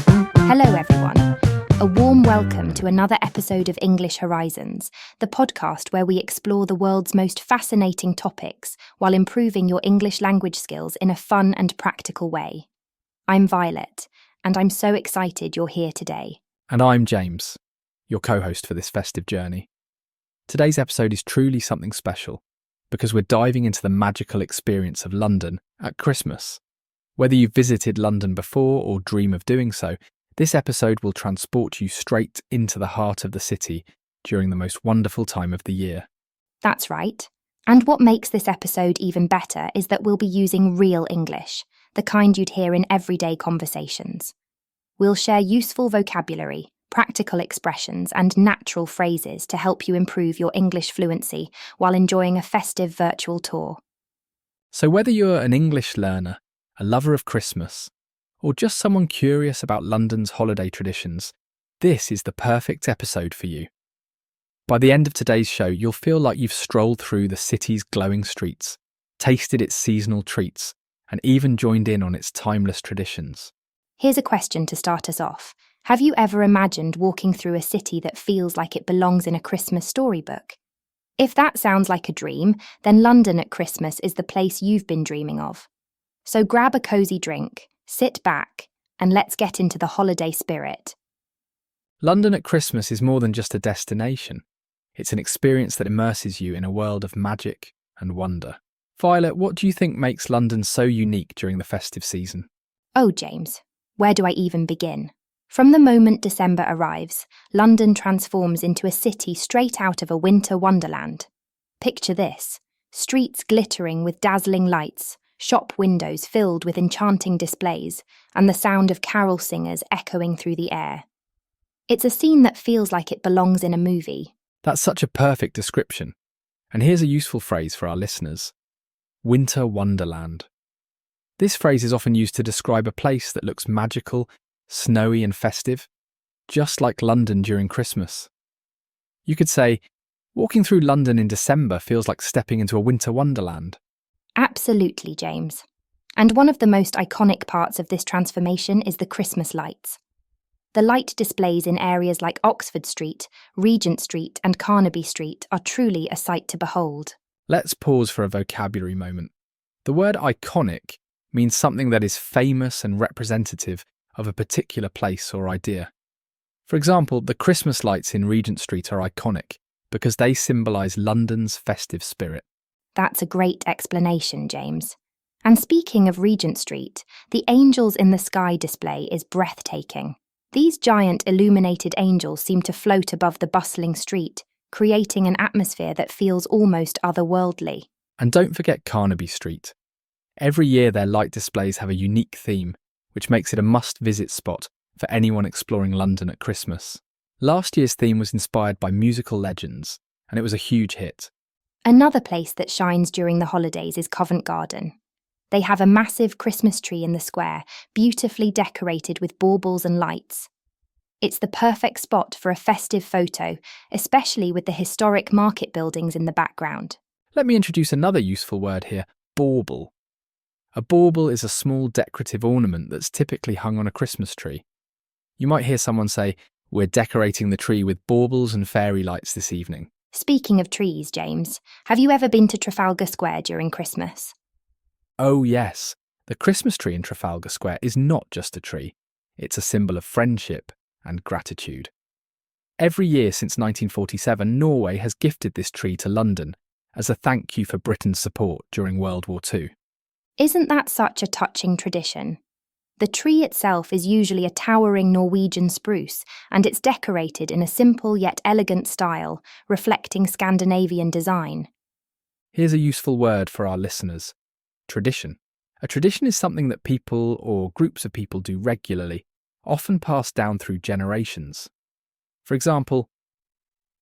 Hello everyone. A warm welcome to another episode of English Horizons, the podcast where we explore the world's most fascinating topics while improving your English language skills in a fun and practical way. I'm Violet, and I'm so excited you're here today. And I'm James, your co-host for this festive journey. Today's episode is truly something special because we're diving into the magical experience of London at Christmas. Whether you've visited London before or dream of doing so, this episode will transport you straight into the heart of the city during the most wonderful time of the year. That's right. And what makes this episode even better is that we'll be using real English, the kind you'd hear in everyday conversations. We'll share useful vocabulary, practical expressions, and natural phrases to help you improve your English fluency while enjoying a festive virtual tour. So whether you're an English learner, a lover of Christmas, or just someone curious about London's holiday traditions, this is the perfect episode for you. By the end of today's show, you'll feel like you've strolled through the city's glowing streets, tasted its seasonal treats, and even joined in on its timeless traditions. Here's a question to start us off. Have you ever imagined walking through a city that feels like it belongs in a Christmas storybook? If that sounds like a dream, then London at Christmas is the place you've been dreaming of. So grab a cozy drink, sit back, and let's get into the holiday spirit. London at Christmas is more than just a destination. It's an experience that immerses you in a world of magic and wonder. Violet, what do you think makes London so unique during the festive season? Oh, James, where do I even begin? From the moment December arrives, London transforms into a city straight out of a winter wonderland. Picture this: streets glittering with dazzling lights, shop windows filled with enchanting displays, and the sound of carol singers echoing through the air. It's a scene that feels like it belongs in a movie. That's such a perfect description. And here's a useful phrase for our listeners: winter wonderland. This phrase is often used to describe a place that looks magical, snowy and festive, just like London during Christmas. You could say, walking through London in December feels like stepping into a winter wonderland. Absolutely, James. And one of the most iconic parts of this transformation is the Christmas lights. The light displays in areas like Oxford Street, Regent Street, and Carnaby Street are truly a sight to behold. Let's pause for a vocabulary moment. The word iconic means something that is famous and representative of a particular place or idea. For example, the Christmas lights in Regent Street are iconic because they symbolise London's festive spirit. That's a great explanation, James. And speaking of Regent Street, the Angels in the Sky display is breathtaking. These giant illuminated angels seem to float above the bustling street, creating an atmosphere that feels almost otherworldly. And don't forget Carnaby Street. Every year their light displays have a unique theme, which makes it a must-visit spot for anyone exploring London at Christmas. Last year's theme was inspired by musical legends, and it was a huge hit. Another place that shines during the holidays is Covent Garden. They have a massive Christmas tree in the square, beautifully decorated with baubles and lights. It's the perfect spot for a festive photo, especially with the historic market buildings in the background. Let me introduce another useful word here: bauble. A bauble is a small decorative ornament that's typically hung on a Christmas tree. You might hear someone say, "We're decorating the tree with baubles and fairy lights this evening." Speaking of trees, James, have you ever been to Trafalgar Square during Christmas? Oh yes, the Christmas tree in Trafalgar Square is not just a tree. It's a symbol of friendship and gratitude. Every year since 1947, Norway has gifted this tree to London as a thank you for Britain's support during World War II. Isn't that such a touching tradition? The tree itself is usually a towering Norwegian spruce, and it's decorated in a simple yet elegant style, reflecting Scandinavian design. Here's a useful word for our listeners: tradition. A tradition is something that people or groups of people do regularly, often passed down through generations. For example,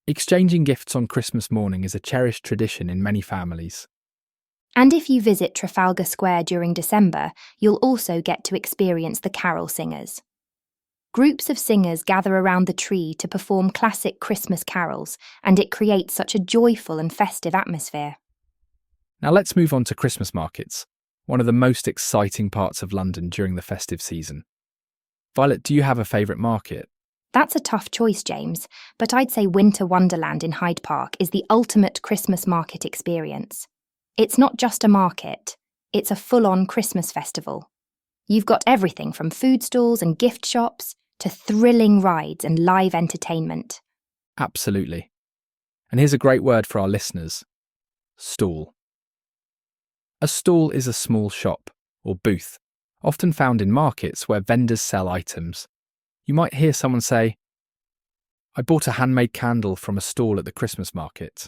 exchanging gifts on Christmas morning is a cherished tradition in many families. And if you visit Trafalgar Square during December, you'll also get to experience the carol singers. Groups of singers gather around the tree to perform classic Christmas carols, and it creates such a joyful and festive atmosphere. Now let's move on to Christmas markets, one of the most exciting parts of London during the festive season. Violet, do you have a favourite market? That's a tough choice, James, but I'd say Winter Wonderland in Hyde Park is the ultimate Christmas market experience. It's not just a market, it's a full-on Christmas festival. You've got everything from food stalls and gift shops to thrilling rides and live entertainment. Absolutely. And here's a great word for our listeners: stall. A stall is a small shop or booth, often found in markets where vendors sell items. You might hear someone say, "I bought a handmade candle from a stall at the Christmas market."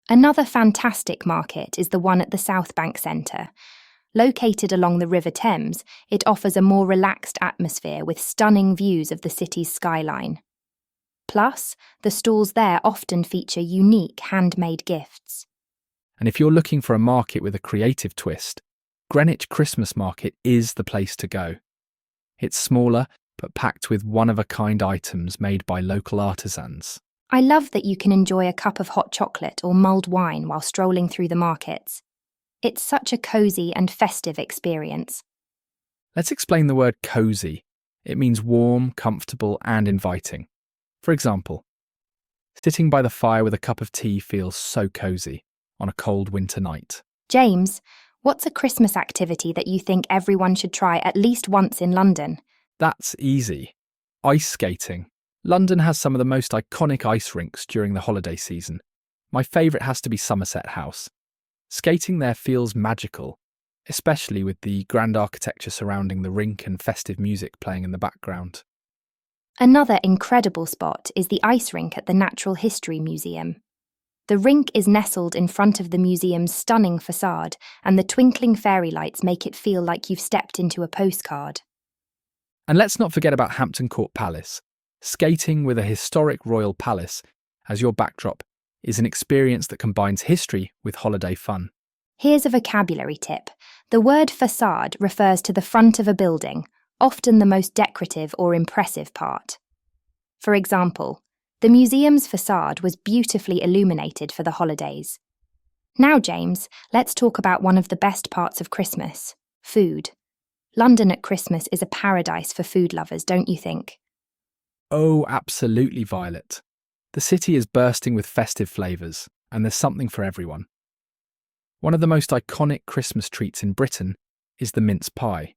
Another fantastic market is the one at the South Bank Centre. Located along the River Thames, it offers a more relaxed atmosphere with stunning views of the city's skyline. Plus, the stalls there often feature unique handmade gifts. And if you're looking for a market with a creative twist, Greenwich Christmas Market is the place to go. It's smaller, but packed with one-of-a-kind items made by local artisans. I love that you can enjoy a cup of hot chocolate or mulled wine while strolling through the markets. It's such a cosy and festive experience. Let's explain the word cosy. It means warm, comfortable, and inviting. For example, sitting by the fire with a cup of tea feels so cosy on a cold winter night. James, what's a Christmas activity that you think everyone should try at least once in London? That's easy. Ice skating. London has some of the most iconic ice rinks during the holiday season. My favourite has to be Somerset House. Skating there feels magical, especially with the grand architecture surrounding the rink and festive music playing in the background. Another incredible spot is the ice rink at the Natural History Museum. The rink is nestled in front of the museum's stunning facade, and the twinkling fairy lights make it feel like you've stepped into a postcard. And let's not forget about Hampton Court Palace. Skating with a historic royal palace as your backdrop is an experience that combines history with holiday fun. Here's a vocabulary tip. The word facade refers to the front of a building, often the most decorative or impressive part. For example, the museum's facade was beautifully illuminated for the holidays. Now, James, let's talk about one of the best parts of Christmas: food. London at Christmas is a paradise for food lovers, don't you think? Oh, absolutely, Violet. The city is bursting with festive flavours, and there's something for everyone. One of the most iconic Christmas treats in Britain is the mince pie.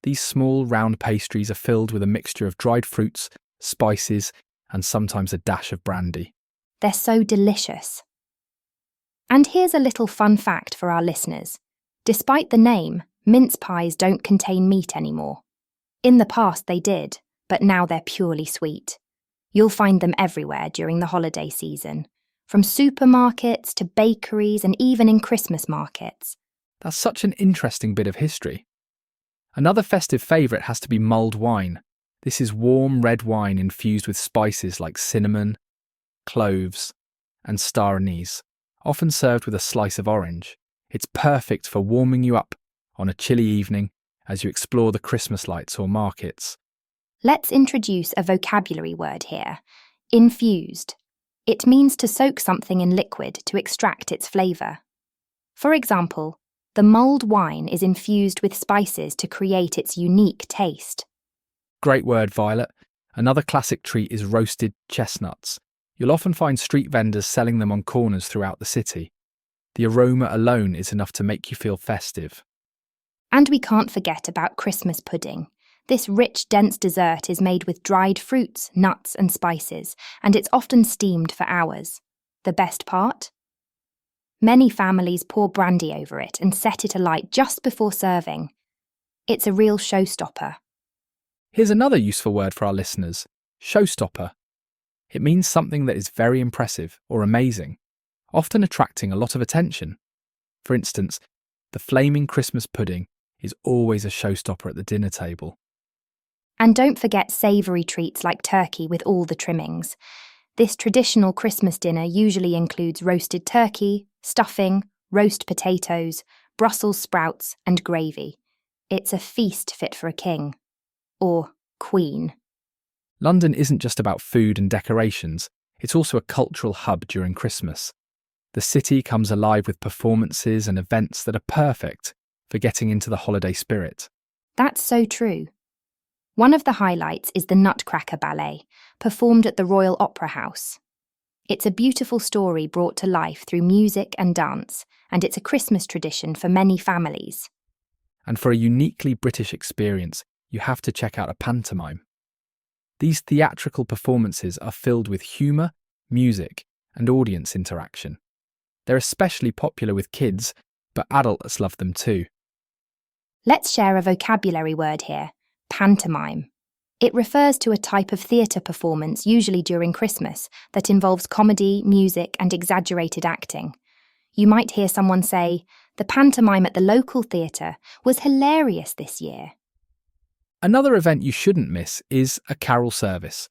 These small, round pastries are filled with a mixture of dried fruits, spices, and sometimes a dash of brandy. They're so delicious. And here's a little fun fact for our listeners. Despite the name, mince pies don't contain meat anymore. In the past they did, but now they're purely sweet. You'll find them everywhere during the holiday season, from supermarkets to bakeries and even in Christmas markets. That's such an interesting bit of history. Another festive favourite has to be mulled wine. This is warm red wine infused with spices like cinnamon, cloves, and star anise, often served with a slice of orange. It's perfect for warming you up on a chilly evening as you explore the Christmas lights or markets. Let's introduce a vocabulary word here: infused. It means to soak something in liquid to extract its flavour. For example, the mulled wine is infused with spices to create its unique taste. Great word, Violet. Another classic treat is roasted chestnuts. You'll often find street vendors selling them on corners throughout the city. The aroma alone is enough to make you feel festive. And we can't forget about Christmas pudding. This rich, dense dessert is made with dried fruits, nuts, and spices, and it's often steamed for hours. The best part? Many families pour brandy over it and set it alight just before serving. It's a real showstopper. Here's another useful word for our listeners: showstopper. It means something that is very impressive or amazing, often attracting a lot of attention. For instance, the flaming Christmas pudding is always a showstopper at the dinner table. And don't forget savoury treats like turkey with all the trimmings. This traditional Christmas dinner usually includes roasted turkey, stuffing, roast potatoes, Brussels sprouts, and gravy. It's a feast fit for a king. Or queen. London isn't just about food and decorations, it's also a cultural hub during Christmas. The city comes alive with performances and events that are perfect for getting into the holiday spirit. That's so true. One of the highlights is the Nutcracker ballet, performed at the Royal Opera House. It's a beautiful story brought to life through music and dance, and it's a Christmas tradition for many families. And for a uniquely British experience, you have to check out a pantomime. These theatrical performances are filled with humour, music, and audience interaction. They're especially popular with kids, but adults love them too. Let's share a vocabulary word here: pantomime. It refers to a type of theatre performance, usually during Christmas, that involves comedy, music, and exaggerated acting. You might hear someone say, "The pantomime at the local theatre was hilarious this year." Another event you shouldn't miss is a carol service.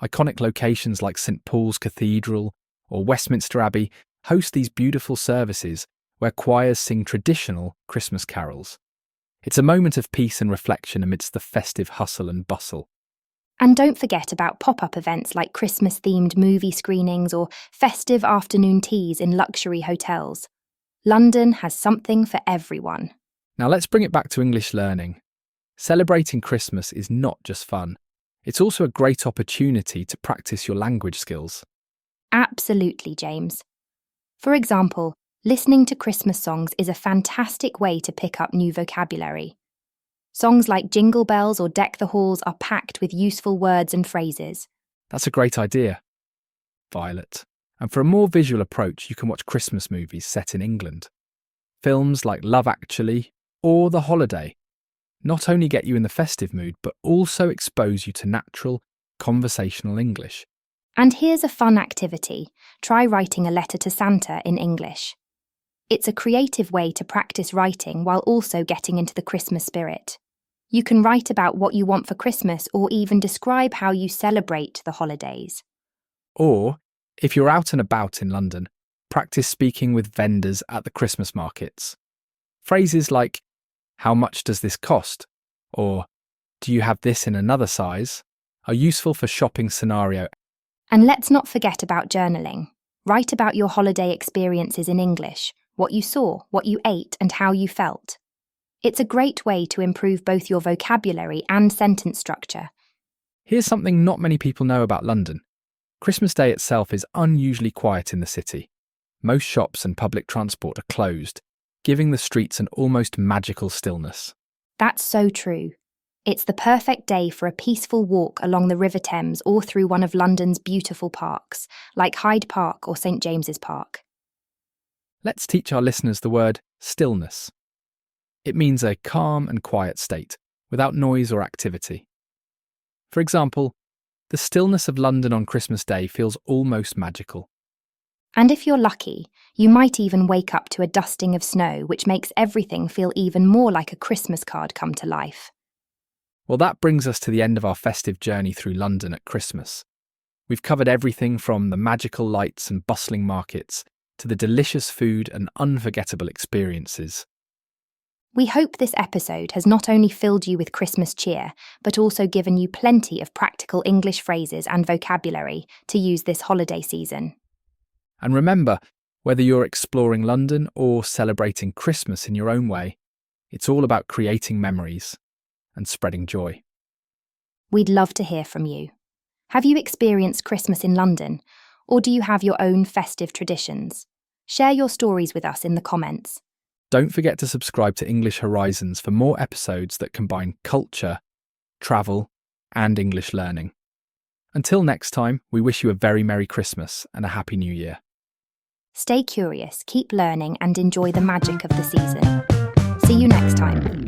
Iconic locations like St Paul's Cathedral or Westminster Abbey host these beautiful services where choirs sing traditional Christmas carols. It's a moment of peace and reflection amidst the festive hustle and bustle. And don't forget about pop-up events like Christmas-themed movie screenings or festive afternoon teas in luxury hotels. London has something for everyone. Now let's bring it back to English learning. Celebrating Christmas is not just fun. It's also a great opportunity to practice your language skills. Absolutely, James. For example, listening to Christmas songs is a fantastic way to pick up new vocabulary. Songs like Jingle Bells or Deck the Halls are packed with useful words and phrases. That's a great idea, Violet. And for a more visual approach, you can watch Christmas movies set in England. Films like Love Actually or The Holiday not only get you in the festive mood, but also expose you to natural, conversational English. And here's a fun activity. Try writing a letter to Santa in English. It's a creative way to practice writing while also getting into the Christmas spirit. You can write about what you want for Christmas or even describe how you celebrate the holidays. Or, if you're out and about in London, practice speaking with vendors at the Christmas markets. Phrases like, "How much does this cost?" or "Do you have this in another size?" are useful for shopping scenario. And let's not forget about journaling. Write about your holiday experiences in English, what you saw, what you ate, and how you felt. It's a great way to improve both your vocabulary and sentence structure. Here's something not many people know about London. Christmas Day itself is unusually quiet in the city. Most shops and public transport are closed, giving the streets an almost magical stillness. That's so true. It's the perfect day for a peaceful walk along the River Thames or through one of London's beautiful parks, like Hyde Park or St James's Park. Let's teach our listeners the word stillness. It means a calm and quiet state, without noise or activity. For example, the stillness of London on Christmas Day feels almost magical. And if you're lucky, you might even wake up to a dusting of snow, which makes everything feel even more like a Christmas card come to life. Well, that brings us to the end of our festive journey through London at Christmas. We've covered everything from the magical lights and bustling markets to the delicious food and unforgettable experiences. We hope this episode has not only filled you with Christmas cheer, but also given you plenty of practical English phrases and vocabulary to use this holiday season. And remember, whether you're exploring London or celebrating Christmas in your own way, it's all about creating memories and spreading joy. We'd love to hear from you. Have you experienced Christmas in London, or do you have your own festive traditions? Share your stories with us in the comments. Don't forget to subscribe to English Horizons for more episodes that combine culture, travel, and English learning. Until next time, we wish you a very Merry Christmas and a Happy New Year. Stay curious, keep learning, and enjoy the magic of the season. See you next time.